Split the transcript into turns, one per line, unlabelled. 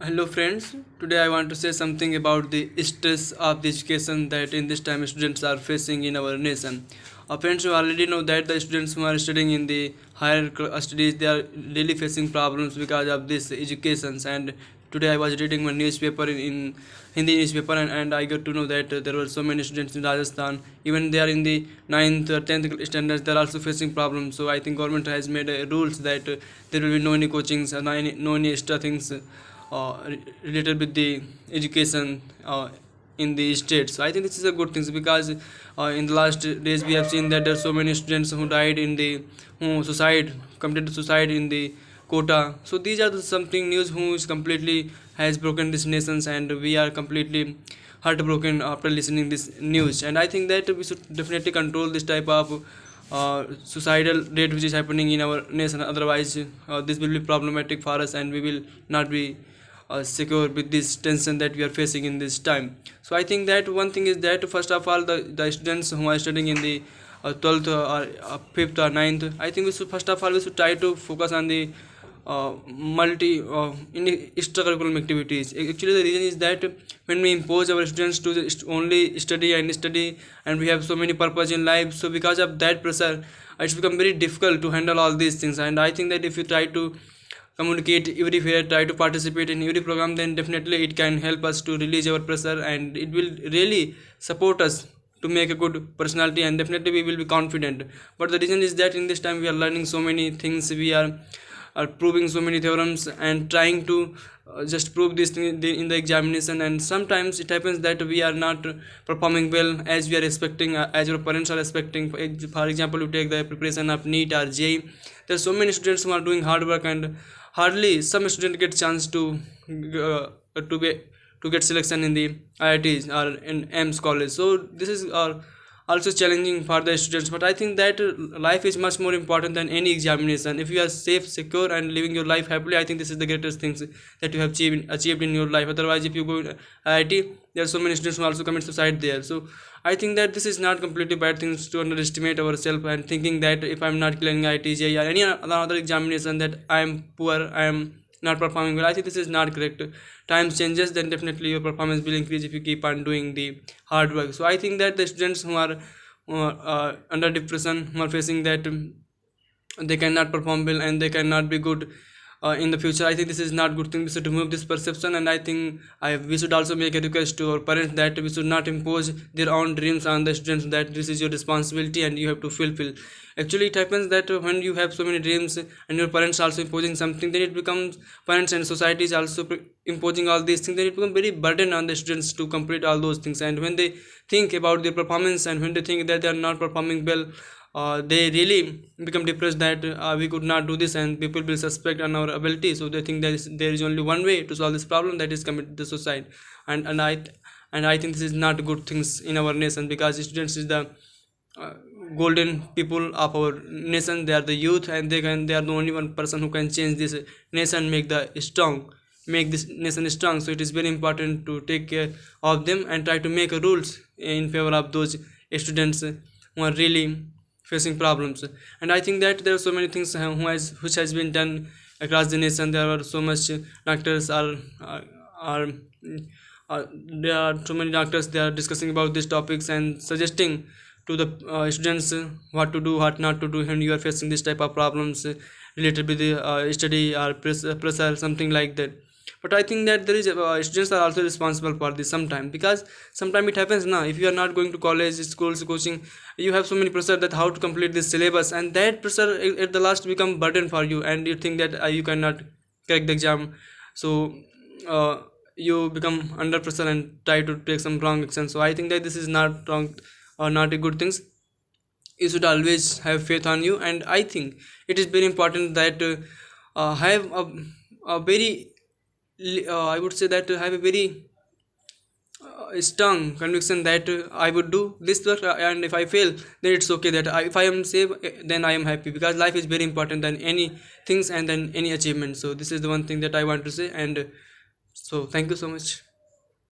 Hello friends, today I want to say something about the stress of the education that in this time students are facing in our nation. Friends, you already know that the students who are studying in the higher studies, they are really facing problems because of this educations. And today I was reading one newspaper in Hindi newspaper, and I got to know that there were so many students in Rajasthan, even they are in the ninth or 10th standards, they are also facing problems. So I think government has made rules that there will be no any coachings, no any extra things related with the education in the states. So I think this is a good thing because in the last days we have seen that there are so many students who died in the who suicide committed suicide in the quota. So these are the something news who is completely has broken this nations, and we are completely heartbroken after listening this news. And I think that we should definitely control this type of suicidal rate which is happening in our nation. Otherwise this will be problematic for us, and we will not be secure with this tension that we are facing in this time. So I think that one thing is that first of all the students who are studying in the 12th or 5th or ninth, I think we should first of all we should try to focus on the multi in extracurricular activities. Actually the reason is that when we impose our students to only study, and we have so many purpose in life, so because of that pressure it's become very difficult to handle all these things. And I think that if you try to communicate every fair, try to participate in every program, then definitely it can help us to release our pressure, and it will really support us to make a good personality, and definitely we will be confident. But the reason is that in this time we are learning so many things, we are proving so many theorems and trying to just prove this thing in the examination, and sometimes it happens that we are not performing well as we are expecting, as your parents are expecting. For example, you take the preparation of NEET or JEE. There are so many students who are doing hard work, and hardly some student get chance to be to get selection in the IITs or in AIMS college. So this is also challenging for the students. But I think that life is much more important than any examination. If you are safe, secure, and living your life happily, I think this is the greatest things that you have achieved in your life. Otherwise, if you go to IIT, there are so many students who also commit suicide there. So I think that this is not completely bad things to underestimate ourselves and thinking that if I'm not clearing IIT, or any other examination, that I am poor, I am not performing well. I think this is not correct. Time changes, then definitely your performance will increase if you keep on doing the hard work. So I think that the students who are under depression, who are facing that they cannot perform well and they cannot be good in the future, I think this is not good thing. We should remove this perception, and I think we should also make a request to our parents that we should not impose their own dreams on the students, that this is your responsibility and you have to fulfill. Actually it happens that when you have so many dreams and your parents also imposing something, then it becomes, parents and society is also imposing all these things, then it becomes very burden on the students to complete all those things. And when they think about their performance, and when they think that they are not performing well, they really become depressed that we could not do this, and people will suspect on our ability. So they think there is only one way to solve this problem, that is commit the suicide. And I think this is not good things in our nation, because students is the uh, golden people of our nation. They are the youth, and they are the only one person who can change this nation, make this nation strong. So it is very important to take care of them and try to make rules in favor of those students who are really facing problems. And I think that there are so many things which has been done across the nation. There are so much doctors are there are so many doctors, they are discussing about these topics and suggesting to the students what to do, what not to do when you are facing this type of problems related with the study or pressure, something like that. But I think that there is students are also responsible for this sometimes, because sometimes it happens now, if you are not going to college, schools, coaching, you have so many pressure that how to complete this syllabus, and that pressure at the last become burden for you, and you think that you cannot crack the exam. So uh, you become under pressure and try to take some wrong action. So I think that this is not wrong or not a good things. You should always have faith on you, and I think it is very important that have a very I would say that have a very strong conviction that I would do this work, and if I fail, then it's okay. That if I am safe, then I am happy, because life is very important than any things and than any achievement. So this is the one thing that I want to say, and so thank you so much.